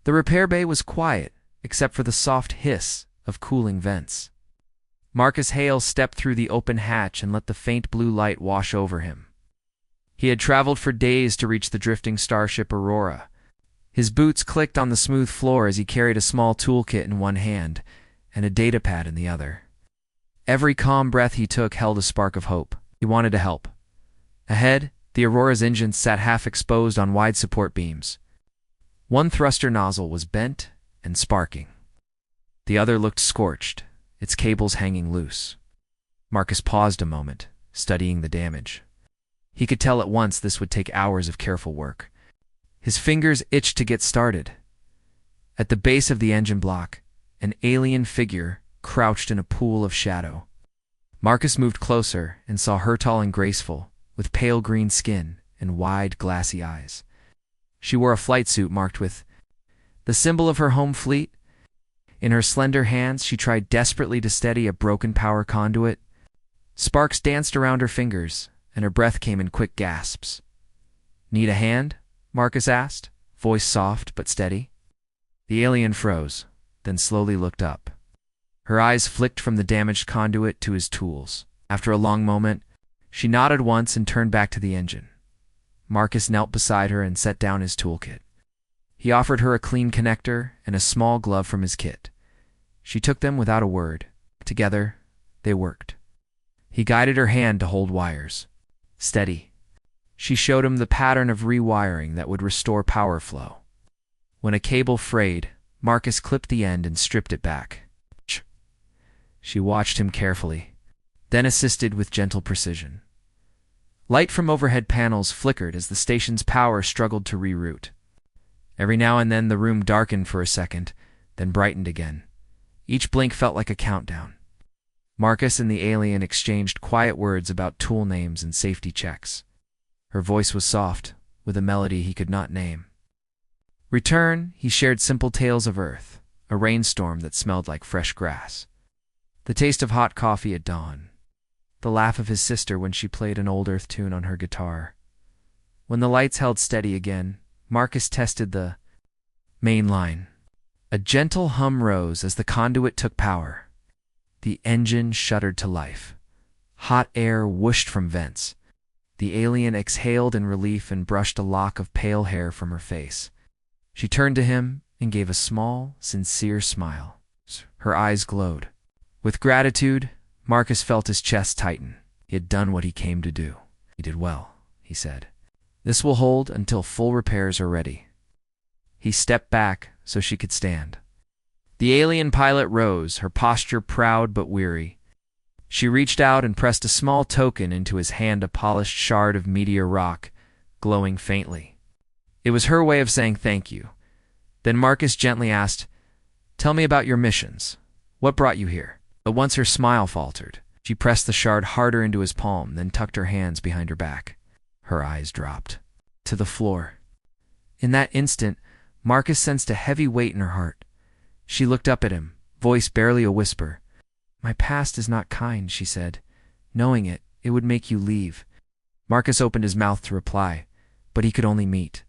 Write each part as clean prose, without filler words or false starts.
The repair bay was quiet, except for the soft hiss of cooling vents. Marcus Hale stepped through the open hatch and let the faint blue light wash over him. He had traveled for days to reach the drifting starship Aurora. His boots clicked on the smooth floor as he carried a small toolkit in one hand and a datapad in the other. Every calm breath he took held a spark of hope. He wanted to help. Ahead, the Aurora's engines sat half exposed on wide support beams. One thruster nozzle was bent and sparking. The other looked scorched, its cables hanging loose. Marcus paused a moment, studying the damage. He could tell at once this would take hours of careful work. His fingers itched to get started. At the base of the engine block, an alien figure crouched in a pool of shadow. Marcus moved closer and saw her tall and graceful, with pale green skin and wide, glassy eyes. She wore a flight suit marked with the symbol of her home fleet. In her slender hands, she tried desperately to steady a broken power conduit. Sparks danced around her fingers, and her breath came in quick gasps. "Need a hand?" Marcus asked, voice soft but steady. The alien froze, then slowly looked up. Her eyes flicked from the damaged conduit to his tools. After a long moment, she nodded once and turned back to the engine. Marcus knelt beside her and set down his toolkit. He offered her a clean connector and a small glove from his kit. She took them without a word. Together, they worked. He guided her hand to hold wires. Steady. She showed him the pattern of rewiring that would restore power flow. When a cable frayed, Marcus clipped the end and stripped it back. She watched him carefully, then assisted with gentle precision. Light from overhead panels flickered as the station's power struggled to reroute. Every now and then the room darkened for a second, then brightened again. Each blink felt like a countdown. Marcus and the alien exchanged quiet words about tool names and safety checks. Her voice was soft, with a melody he could not name. Return, he shared simple tales of Earth, a rainstorm that smelled like fresh grass, the taste of hot coffee at dawn, the laugh of his sister when she played an old Earth tune on her guitar. When the lights held steady again, Marcus tested the main line. A gentle hum rose as the conduit took power. The engine shuddered to life. Hot air whooshed from vents. The alien exhaled in relief and brushed a lock of pale hair from her face. She turned to him and gave a small, sincere smile. Her eyes glowed. With gratitude, Marcus felt his chest tighten. He had done what he came to do. He did well, he said. This will hold until full repairs are ready. He stepped back so she could stand. The alien pilot rose, her posture proud but weary. She reached out and pressed a small token into his hand, a polished shard of meteor rock, glowing faintly. It was her way of saying thank you. Then Marcus gently asked, "Tell me about your missions. What brought you here?" But once her smile faltered. She pressed the shard harder into his palm, then tucked her hands behind her back. Her eyes dropped to the floor. In that instant, Marcus sensed a heavy weight in her heart. She looked up at him, voice barely a whisper. "My past is not kind," she said. "Knowing it, it would make you leave." Marcus opened his mouth to reply, but he could only meet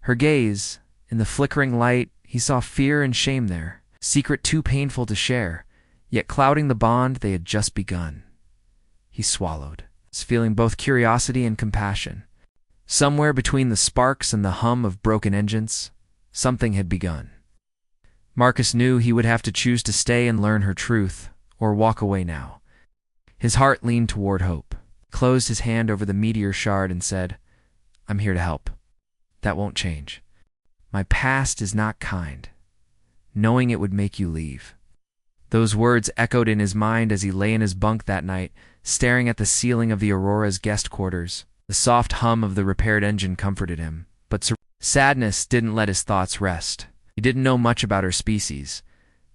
her gaze. In the flickering light, he saw fear and shame there, secret too painful to share, yet clouding the bond they had just begun. He swallowed, feeling both curiosity and compassion. Somewhere between the sparks and the hum of broken engines, something had begun. Marcus knew he would have to choose to stay and learn her truth, or walk away now. His heart leaned toward hope. He closed his hand over the meteor shard and said, "I'm here to help. That won't change. My past is not kind. Knowing it would make you leave." Those words echoed in his mind as he lay in his bunk that night, staring at the ceiling of the Aurora's guest quarters. The soft hum of the repaired engine comforted him, but sadness didn't let his thoughts rest. He didn't know much about her species,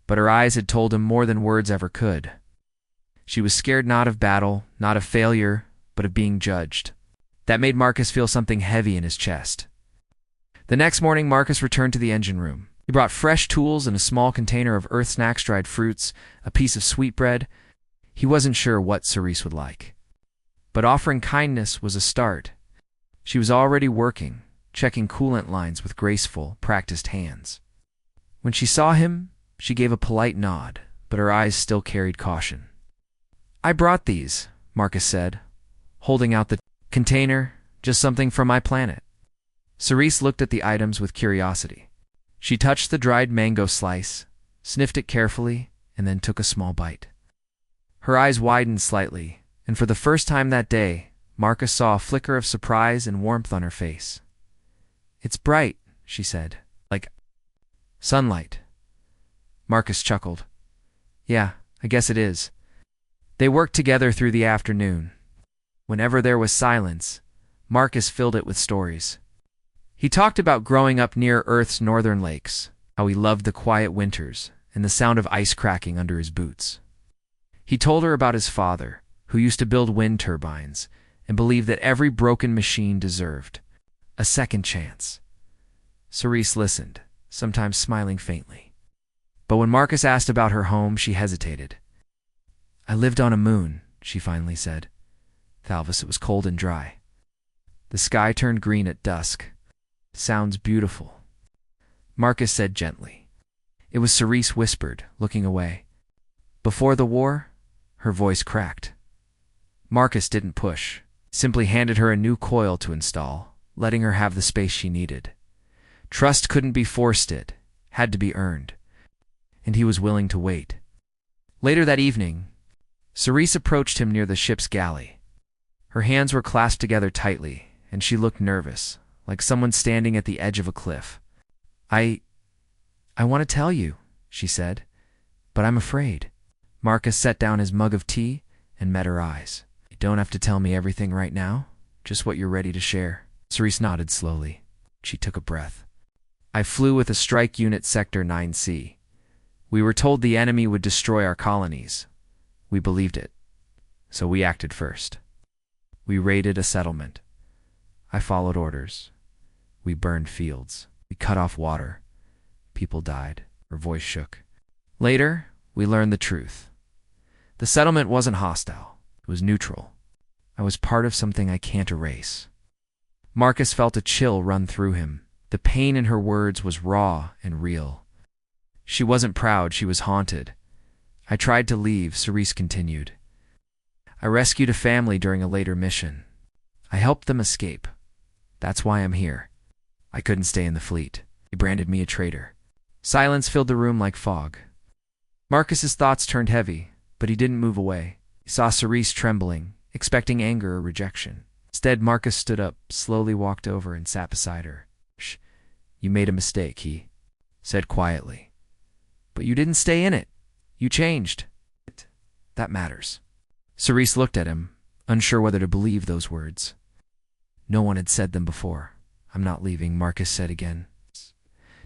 but her eyes had told him more than words ever could. She was scared not of battle, not of failure, but of being judged. That made Marcus feel something heavy in his chest. The next morning, Marcus returned to the engine room. He brought fresh tools and a small container of Earth snacks, dried fruits, a piece of sweetbread. He wasn't sure what Cerise would like. But offering kindness was a start. She was already working, checking coolant lines with graceful, practiced hands. When she saw him, she gave a polite nod, but her eyes still carried caution. "I brought these," Marcus said, holding out the container, "just something from my planet." Cerise looked at the items with curiosity. She touched the dried mango slice, sniffed it carefully, and then took a small bite. Her eyes widened slightly, and for the first time that day, Marcus saw a flicker of surprise and warmth on her face. "It's bright," she said, "like sunlight." Marcus chuckled. "Yeah, I guess it is." They worked together through the afternoon. Whenever there was silence, Marcus filled it with stories. He talked about growing up near Earth's northern lakes, how he loved the quiet winters and the sound of ice cracking under his boots. He told her about his father, who used to build wind turbines and believed that every broken machine deserved a second chance. Cerise listened, sometimes smiling faintly. But when Marcus asked about her home, she hesitated. "I lived on a moon," she finally said. "Thalvis, it was cold and dry. The sky turned green at dusk. Sounds beautiful." Marcus said gently. It was Cerise whispered, looking away. "Before the war?" Her voice cracked. Marcus didn't push, simply handed her a new coil to install, letting her have the space she needed. Trust couldn't be forced, it had to be earned. And he was willing to wait. Later that evening, Cerise approached him near the ship's galley. Her hands were clasped together tightly, and she looked nervous, like someone standing at the edge of a cliff. I want to tell you," she said, "but I'm afraid." Marcus set down his mug of tea and met her eyes. "You don't have to tell me everything right now, just what you're ready to share." Cerise nodded slowly. She took a breath. "I flew with a strike unit Sector 9C. We were told the enemy would destroy our colonies. We believed it, so we acted first. We raided a settlement. I followed orders. We burned fields. We cut off water. People died." Her voice shook. "Later, we learned the truth. The settlement wasn't hostile. It was neutral. I was part of something I can't erase." Marcus felt a chill run through him. The pain in her words was raw and real. She wasn't proud, she was haunted. "I tried to leave," Cerise continued. "I rescued a family during a later mission. I helped them escape. That's why I'm here. I couldn't stay in the fleet. They branded me a traitor." Silence filled the room like fog. Marcus's thoughts turned heavy, but he didn't move away. He saw Cerise trembling, expecting anger or rejection. Instead, Marcus stood up, slowly walked over, and sat beside her. "Shh, you made a mistake," he said quietly. "But you didn't stay in it. You changed. That matters." Cerise looked at him, unsure whether to believe those words. No one had said them before. "I'm not leaving," Marcus said again.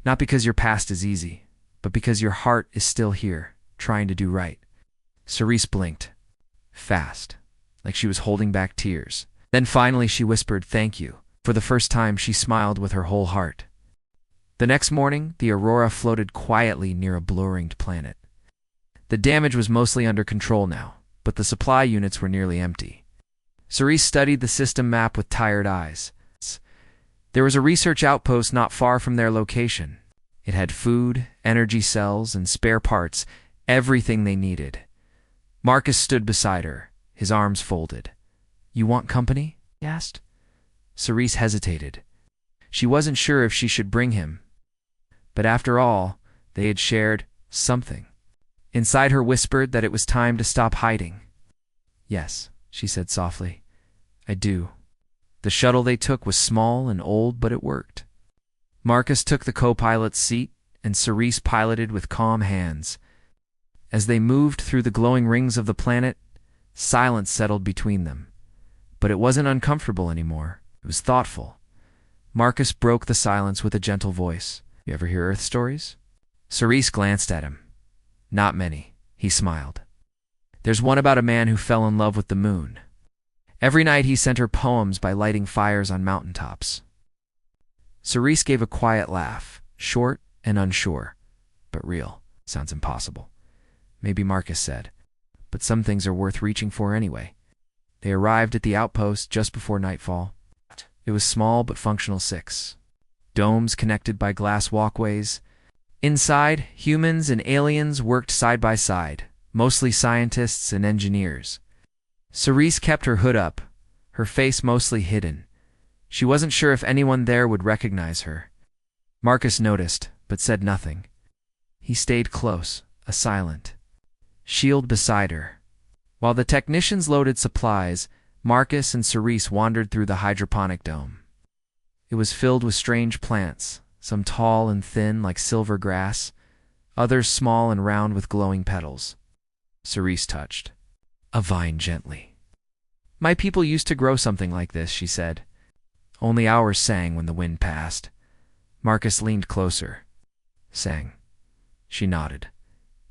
"Not because your past is easy, but because your heart is still here, trying to do right." Cerise blinked. Fast, like she was holding back tears. Then finally she whispered, "Thank you." For the first time, she smiled with her whole heart. The next morning, the Aurora floated quietly near a blue-ringed planet. The damage was mostly under control now, but the supply units were nearly empty. Cerise studied the system map with tired eyes. There was a research outpost not far from their location. It had food, energy cells, and spare parts, everything they needed. Marcus stood beside her, his arms folded. "You want company?" he asked. Cerise hesitated. She wasn't sure if she should bring him. But after all, they had shared something. Inside her whispered that it was time to stop hiding. "Yes," she said softly. "I do." The shuttle they took was small and old, but it worked. Marcus took the co-pilot's seat, and Cerise piloted with calm hands. As they moved through the glowing rings of the planet, silence settled between them. But it wasn't uncomfortable anymore. It was thoughtful. Marcus broke the silence with a gentle voice. "You ever hear Earth stories?" Cerise glanced at him. "Not many," he smiled. "There's one about a man who fell in love with the moon. Every night he sent her poems by lighting fires on mountaintops." Cerise gave a quiet laugh, short and unsure, but real. "Sounds impossible." Maybe Marcus said, "But some things are worth reaching for anyway." They arrived at the outpost just before nightfall. It was small but functional 6 domes connected by glass walkways. Inside, humans and aliens worked side by side, mostly scientists and engineers. Cerise kept her hood up, her face mostly hidden. She wasn't sure if anyone there would recognize her. Marcus noticed, but said nothing. He stayed close, a silent shield beside her. While the technicians loaded supplies, Marcus and Cerise wandered through the hydroponic dome. It was filled with strange plants, some tall and thin like silver grass, others small and round with glowing petals. Cerise touched a vine gently. "My people used to grow something like this," she said. Only ours sang when the wind passed. Marcus leaned closer. "Sang." She nodded.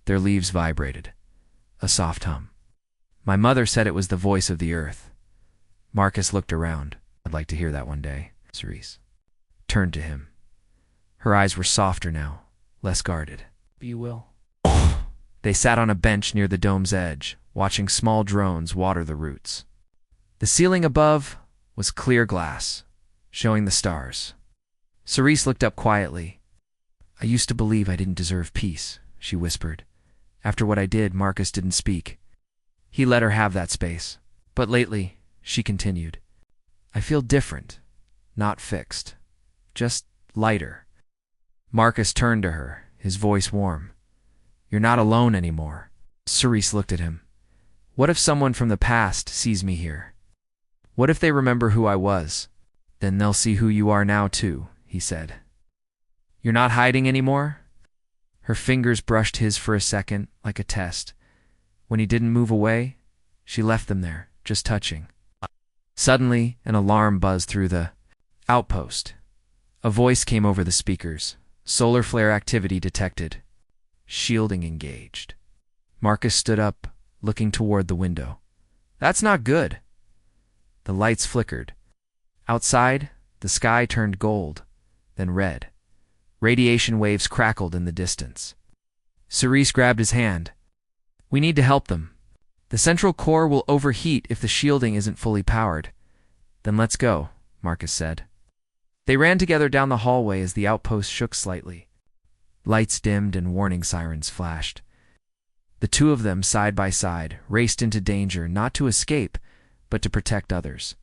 Their leaves vibrated. A soft hum. "My mother said it was the voice of the earth." Marcus looked around. "I'd like to hear that one day." Cerise turned to him. Her eyes were softer now, less guarded. "You will." They sat on a bench near the dome's edge, watching small drones water the roots. The ceiling above was clear glass, showing the stars. Cerise looked up quietly. "I used to believe I didn't deserve peace," she whispered. "After what I did, Marcus didn't speak. He let her have that space. But lately," she continued, "I feel different, not fixed, just lighter." Marcus turned to her, his voice warm. "You're not alone anymore." Cerise looked at him. "What if someone from the past sees me here? What if they remember who I was? Then they'll see who you are now too," he said. "You're not hiding anymore?" Her fingers brushed his for a second, like a test. When he didn't move away, she left them there, just touching. Suddenly, an alarm buzzed through the outpost. A voice came over the speakers. "Solar flare activity detected. Shielding engaged." Marcus stood up, looking toward the window. "That's not good." The lights flickered. Outside, the sky turned gold, then red. Radiation waves crackled in the distance. Cerise grabbed his hand. "We need to help them. The central core will overheat if the shielding isn't fully powered." "Then let's go," Marcus said. They ran together down the hallway as the outpost shook slightly. Lights dimmed and warning sirens flashed. The two of them, side by side, raced into danger, not to escape, but to protect others.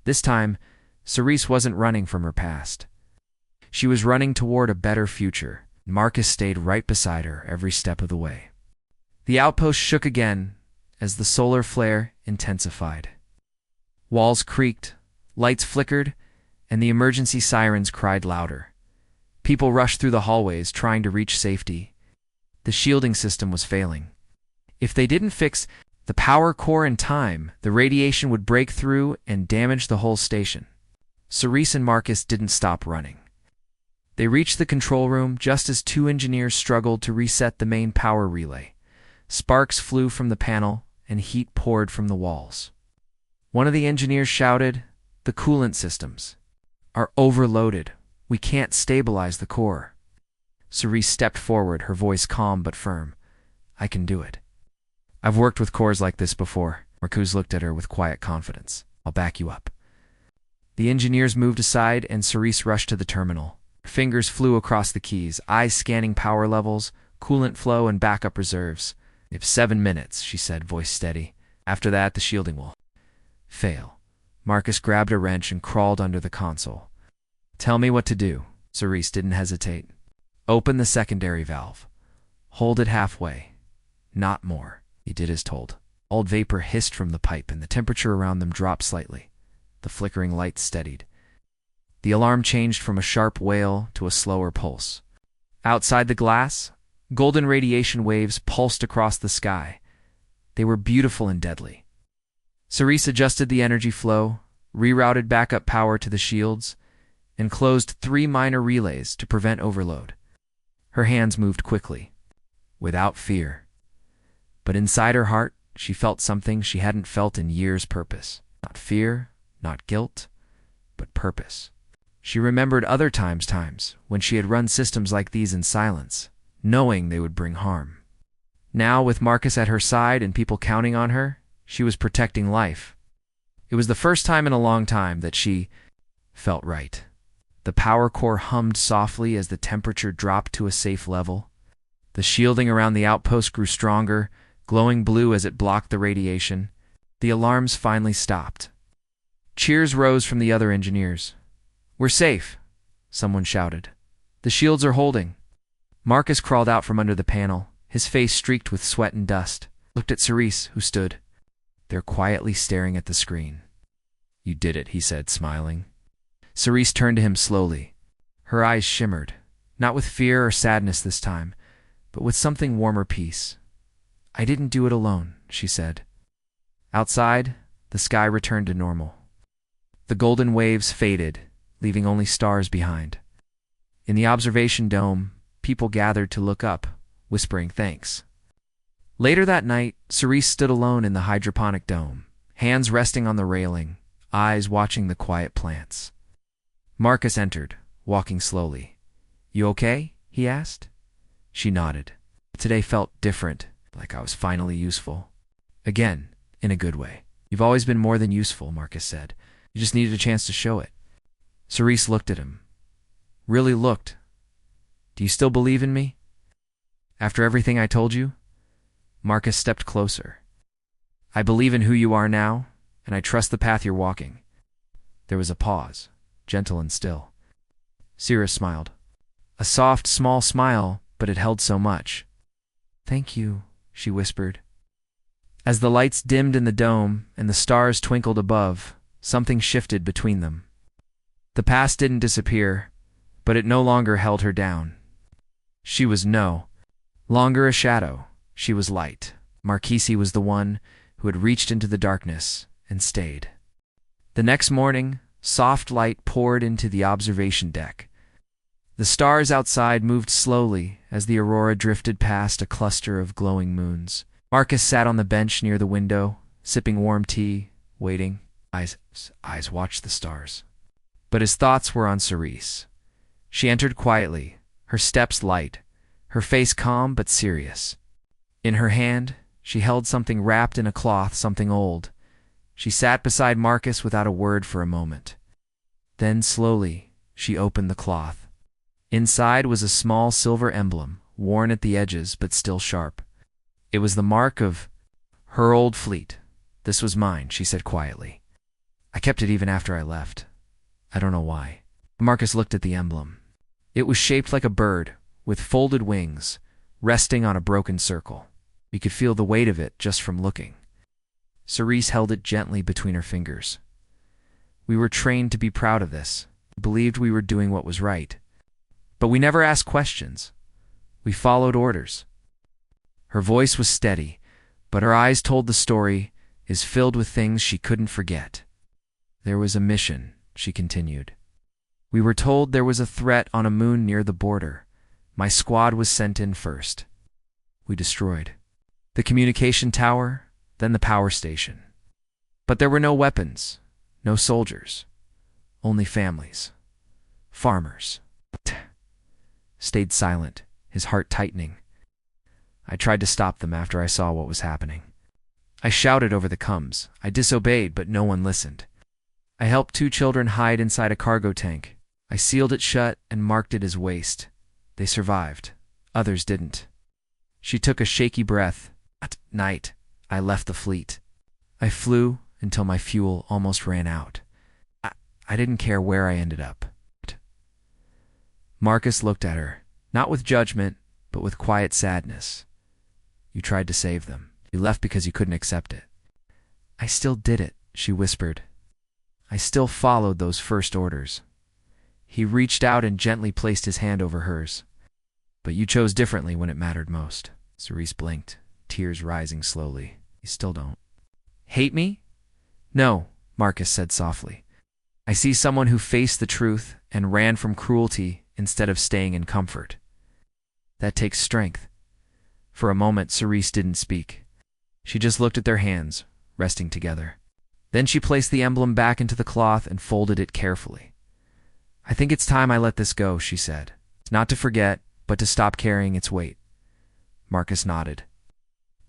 This time, Cerise wasn't running from her past. She was running toward a better future. Marcus stayed right beside her every step of the way. The outpost shook again as the solar flare intensified. Walls creaked, lights flickered, and the emergency sirens cried louder. People rushed through the hallways, trying to reach safety. The shielding system was failing. If they didn't fix the power core in time, the radiation would break through and damage the whole station. Cerise and Marcus didn't stop running. They reached the control room just as two engineers struggled to reset the main power relay. Sparks flew from the panel, and heat poured from the walls. One of the engineers shouted, "The coolant systems are overloaded. We can't stabilize the core." Cerise stepped forward, her voice calm but firm. "I can do it. I've worked with cores like this before." Marcus looked at her with quiet confidence. "I'll back you up." The engineers moved aside, and Cerise rushed to the terminal. Her fingers flew across the keys, eyes scanning power levels, coolant flow, and backup reserves. "If 7 minutes," she said, voice steady. "After that, the shielding will fail." Marcus grabbed a wrench and crawled under the console. "Tell me what to do." Cerise didn't hesitate. "Open the secondary valve. Hold it halfway. Not more." He did as told. Old vapor hissed from the pipe, and the temperature around them dropped slightly. The flickering lights steadied. The alarm changed from a sharp wail to a slower pulse. Outside the glass, golden radiation waves pulsed across the sky. They were beautiful and deadly. Cerise adjusted the energy flow, rerouted backup power to the shields, and closed 3 minor relays to prevent overload. Her hands moved quickly, without fear. But inside her heart, she felt something she hadn't felt in years: purpose. Not fear, not guilt, but purpose. She remembered other times when she had run systems like these in silence, knowing they would bring harm. Now, with Marcus at her side and people counting on her, she was protecting life. It was the first time in a long time that she felt right. The power core hummed softly as the temperature dropped to a safe level. The shielding around the outpost grew stronger, glowing blue as it blocked the radiation. The alarms finally stopped. Cheers rose from the other engineers. "We're safe," someone shouted. "The shields are holding." Marcus crawled out from under the panel, his face streaked with sweat and dust, looked at Cerise, who stood there quietly staring at the screen. "You did it," he said, smiling. Cerise turned to him slowly. Her eyes shimmered, not with fear or sadness this time, but with something warmer peace. "I didn't do it alone," she said. Outside, the sky returned to normal. The golden waves faded, leaving only stars behind. In the observation dome, people gathered to look up, whispering thanks. Later that night, Cerise stood alone in the hydroponic dome, hands resting on the railing, eyes watching the quiet plants. Marcus entered, walking slowly. "You okay?" he asked. She nodded. Today felt different, like I was finally useful. Again, in a good way. "You've always been more than useful," Marcus said. "You just needed a chance to show it." Cerise looked at him. Really looked. "Do you still believe in me? After everything I told you?" Marcus stepped closer. "I believe in who you are now, and I trust the path you're walking." There was a pause, gentle and still. Cirrus smiled. A soft, small smile, but it held so much. "Thank you," she whispered. As the lights dimmed in the dome and the stars twinkled above, something shifted between them. The past didn't disappear, but it no longer held her down. She was no longer a shadow. She was light. Marquise was the one who had reached into the darkness and stayed. The next morning, soft light poured into the observation deck. The stars outside moved slowly as the aurora drifted past a cluster of glowing moons. Marcus sat on the bench near the window, sipping warm tea, waiting. Eyes watched the stars. But his thoughts were on Cerise. She entered quietly, her steps light, her face calm but serious. In her hand, she held something wrapped in a cloth, something old. She sat beside Marcus without a word for a moment. Then, slowly, she opened the cloth. Inside was a small silver emblem, worn at the edges but still sharp. It was the mark of her old fleet. "This was mine," she said quietly. "I kept it even after I left. I don't know why." Marcus looked at the emblem. It was shaped like a bird, with folded wings, resting on a broken circle. You could feel the weight of it just from looking. Cerise held it gently between her fingers. "We were trained to be proud of this, believed we were doing what was right. But we never asked questions. We followed orders." Her voice was steady, but her eyes told the story is filled with things she couldn't forget. "There was a mission," she continued. "We were told there was a threat on a moon near the border. My squad was sent in first. We destroyed the communication tower, then the power station. But there were no weapons, no soldiers, only families, farmers." Stayed silent, his heart tightening. "I tried to stop them after I saw what was happening. I shouted over the comms. I disobeyed, but no one listened. I helped 2 children hide inside a cargo tank. I sealed it shut and marked it as waste. They survived. Others didn't." She took a shaky breath. "At night, I left the fleet. I flew until my fuel almost ran out. I didn't care where I ended up." Marcus looked at her, not with judgment, but with quiet sadness. "You tried to save them. You left because you couldn't accept it." "I still did it," she whispered. "I still followed those first orders." He reached out and gently placed his hand over hers. "But you chose differently when it mattered most." Cerise blinked, tears rising slowly. "You still don't." "Hate me?" "No," Marcus said softly. "I see someone who faced the truth and ran from cruelty instead of staying in comfort. That takes strength." For a moment, Cerise didn't speak. She just looked at their hands, resting together. Then she placed the emblem back into the cloth and folded it carefully. "I think it's time I let this go," she said. "Not to forget, but to stop carrying its weight." Marcus nodded.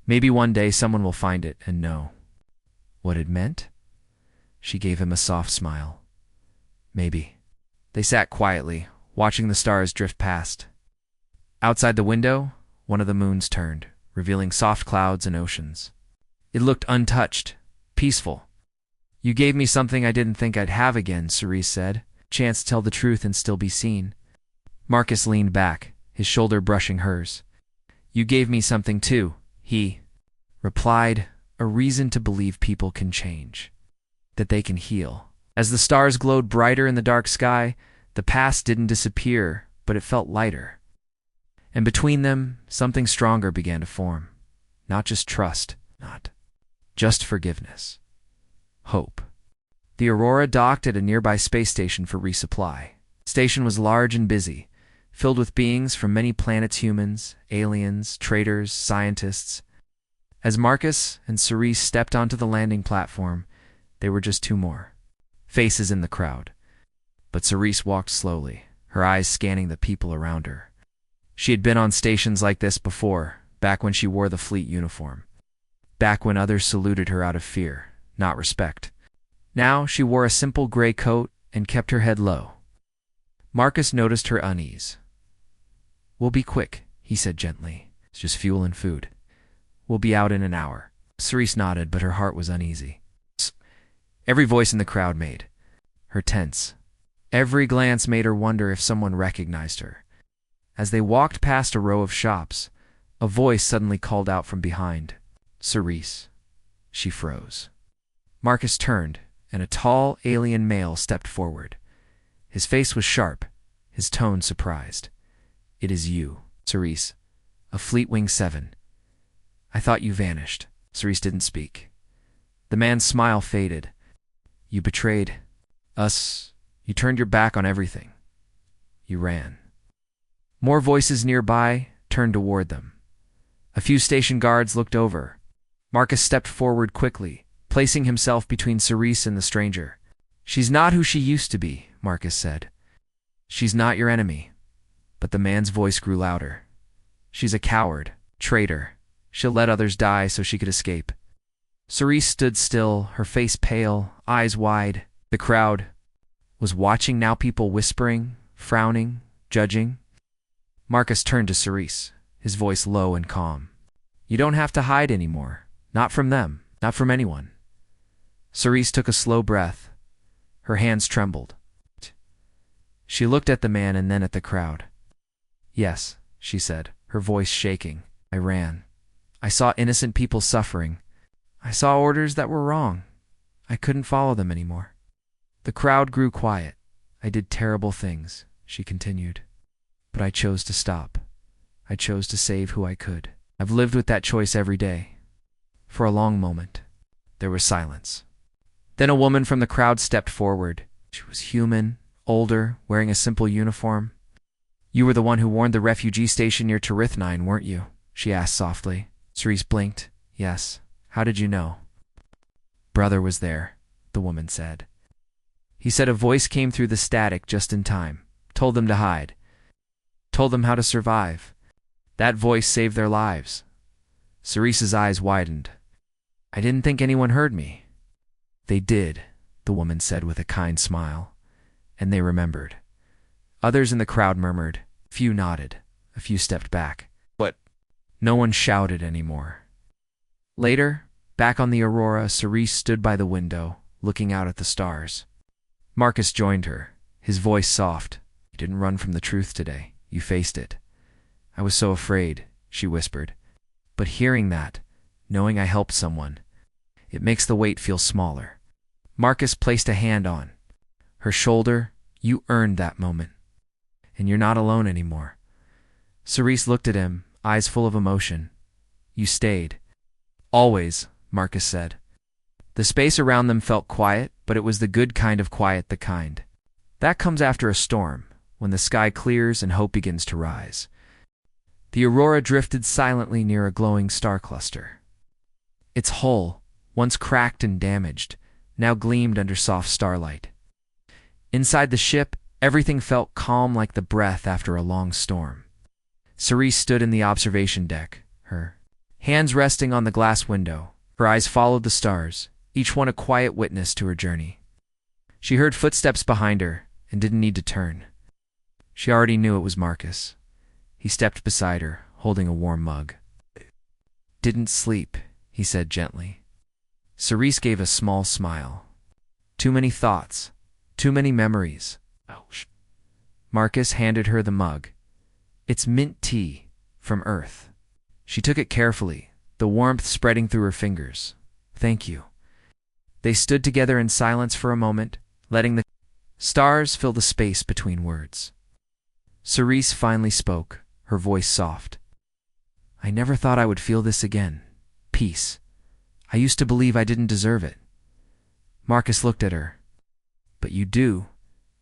"Maybe one day someone will find it and know what it meant?" She gave him a soft smile. "Maybe." They sat quietly, watching the stars drift past. Outside the window, one of the moons turned, revealing soft clouds and oceans. It looked untouched, peaceful. "You gave me something I didn't think I'd have again," Cerise said. "Chance to tell the truth and still be seen." Marcus leaned back, his shoulder brushing hers. "You gave me something too," he replied, "a reason to believe people can change, that they can heal." As the stars glowed brighter in the dark sky, the past didn't disappear, but it felt lighter. And between them, something stronger began to form. Not just trust, not just forgiveness. Hope. The Aurora docked at a nearby space station for resupply. The station was large and busy, filled with beings from many planets: humans, aliens, traders, scientists. As Marcus and Cerise stepped onto the landing platform, they were just two more faces in the crowd. But Cerise walked slowly, her eyes scanning the people around her. She had been on stations like this before, back when she wore the fleet uniform. Back when others saluted her out of fear, not respect. Now she wore a simple gray coat and kept her head low. Marcus noticed her unease. "We'll be quick," he said gently. "It's just fuel and food. We'll be out in an hour." Cerise nodded, but her heart was uneasy. Every voice in the crowd made her tense. Every glance made her wonder if someone recognized her. As they walked past a row of shops, a voice suddenly called out from behind, "Cerise." She froze. Marcus turned, and a tall, alien male stepped forward. His face was sharp, his tone surprised. "It is you, Cerise, a Fleetwing 7. I thought you vanished." Cerise didn't speak. The man's smile faded. "You betrayed us. You turned your back on everything. You ran." More voices nearby turned toward them. A few station guards looked over. Marcus stepped forward quickly, placing himself between Cerise and the stranger. "She's not who she used to be," Marcus said. "She's not your enemy." But the man's voice grew louder. "She's a coward, traitor. She'll let others die so she could escape." Cerise stood still, her face pale, eyes wide. The crowd was watching now, people whispering, frowning, judging. Marcus turned to Cerise, his voice low and calm. "You don't have to hide anymore. Not from them, not from anyone." Cerise took a slow breath. Her hands trembled. She looked at the man and then at the crowd. "Yes," she said, her voice shaking. "I ran. I saw innocent people suffering. I saw orders that were wrong. I couldn't follow them anymore." The crowd grew quiet. "I did terrible things," she continued. "But I chose to stop. I chose to save who I could. I've lived with that choice every day." For a long moment, there was silence. Then a woman from the crowd stepped forward. She was human, older, wearing a simple uniform. "You were the one who warned the refugee station near Tarithnine, weren't you?" she asked softly. Cerise blinked. "Yes. How did you know?" "Brother was there," the woman said. "He said a voice came through the static just in time, told them to hide, told them how to survive. That voice saved their lives." Cerise's eyes widened. "I didn't think anyone heard me." "They did," the woman said with a kind smile, "and they remembered." Others in the crowd murmured. A few nodded. A few stepped back. But no one shouted anymore. Later, back on the Aurora, Cerise stood by the window, looking out at the stars. Marcus joined her, his voice soft. "You didn't run from the truth today. You faced it." "I was so afraid," she whispered. "But hearing that, knowing I helped someone, it makes the weight feel smaller." Marcus placed a hand on her shoulder. "You earned that moment. And you're not alone anymore." Cerise looked at him, eyes full of emotion. "You stayed." "Always," Marcus said. The space around them felt quiet, but it was the good kind of quiet, the kind that comes after a storm, when the sky clears and hope begins to rise. The Aurora drifted silently near a glowing star cluster. Its hull, once cracked and damaged, now gleamed under soft starlight. Inside the ship, everything felt calm, like the breath after a long storm. Cerise stood in the observation deck, her hands resting on the glass window. Her eyes followed the stars, each one a quiet witness to her journey. She heard footsteps behind her, and didn't need to turn. She already knew it was Marcus. He stepped beside her, holding a warm mug. "Didn't sleep," he said gently. Cerise gave a small smile. "Too many thoughts. Too many memories." Marcus handed her the mug. "It's mint tea from Earth." She took it carefully, the warmth spreading through her fingers. "Thank you." They stood together in silence for a moment, letting the stars fill the space between words. Cerise finally spoke, her voice soft. "I never thought I would feel this again. Peace. I used to believe I didn't deserve it." Marcus looked at her. "But you do,"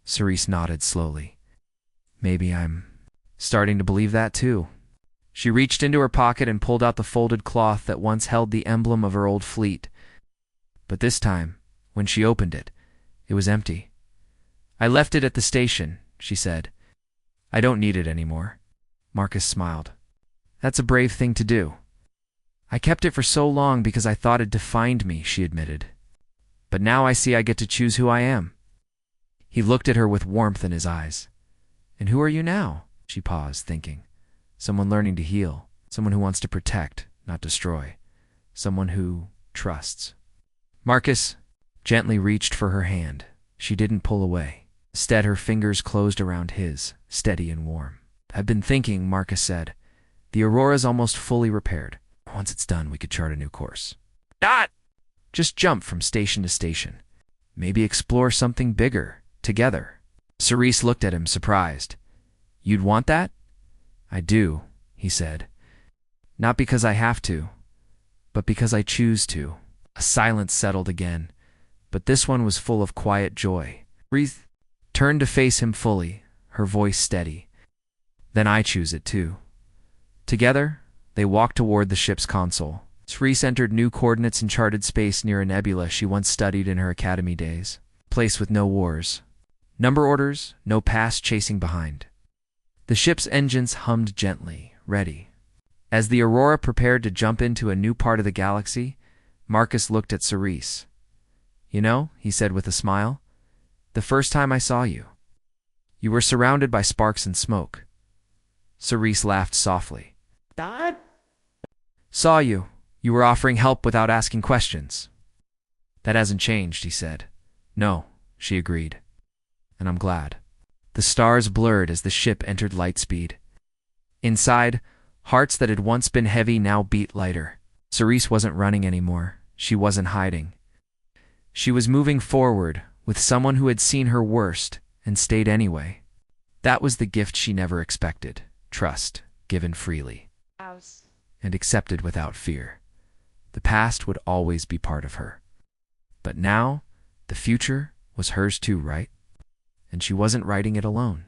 Cerise nodded slowly. "Maybe I'm starting to believe that too." She reached into her pocket and pulled out the folded cloth that once held the emblem of her old fleet. But this time, when she opened it, it was empty. "I left it at the station," she said. "I don't need it anymore." Marcus smiled. "That's a brave thing to do." "I kept it for so long because I thought it defined me," she admitted. "But now I see I get to choose who I am." He looked at her with warmth in his eyes. "And who are you now?" She paused, thinking. Someone learning to heal. Someone who wants to protect, not destroy. Someone who trusts. Marcus gently reached for her hand. She didn't pull away. Instead, her fingers closed around his, steady and warm. "I've been thinking," Marcus said. "The Aurora's almost fully repaired. Once it's done, we could chart a new course. Not just jump from station to station. Maybe explore something bigger, together." Cerise looked at him, surprised. "You'd want that?" "I do," he said. "Not because I have to, but because I choose to." A silence settled again, but this one was full of quiet joy. Cerise turned to face him fully, her voice steady. "Then I choose it too." Together, they walked toward the ship's console. Cerise entered new coordinates and charted space near a nebula she once studied in her academy days. A place with no wars. Number orders, no past chasing behind. The ship's engines hummed gently, ready. As the Aurora prepared to jump into a new part of the galaxy, Marcus looked at Cerise. "You know," he said with a smile, "the first time I saw you, you were surrounded by sparks and smoke." Cerise laughed softly. Dad? "Saw you. You were offering help without asking questions." "That hasn't changed," he said. "No," she agreed. "And I'm glad." The stars blurred as the ship entered light speed. Inside, hearts that had once been heavy now beat lighter. Cerise wasn't running anymore. She wasn't hiding. She was moving forward with someone who had seen her worst and stayed anyway. That was the gift she never expected. Trust, given freely. And accepted without fear. The past would always be part of her. But now, the future was hers too, right? And she wasn't writing it alone.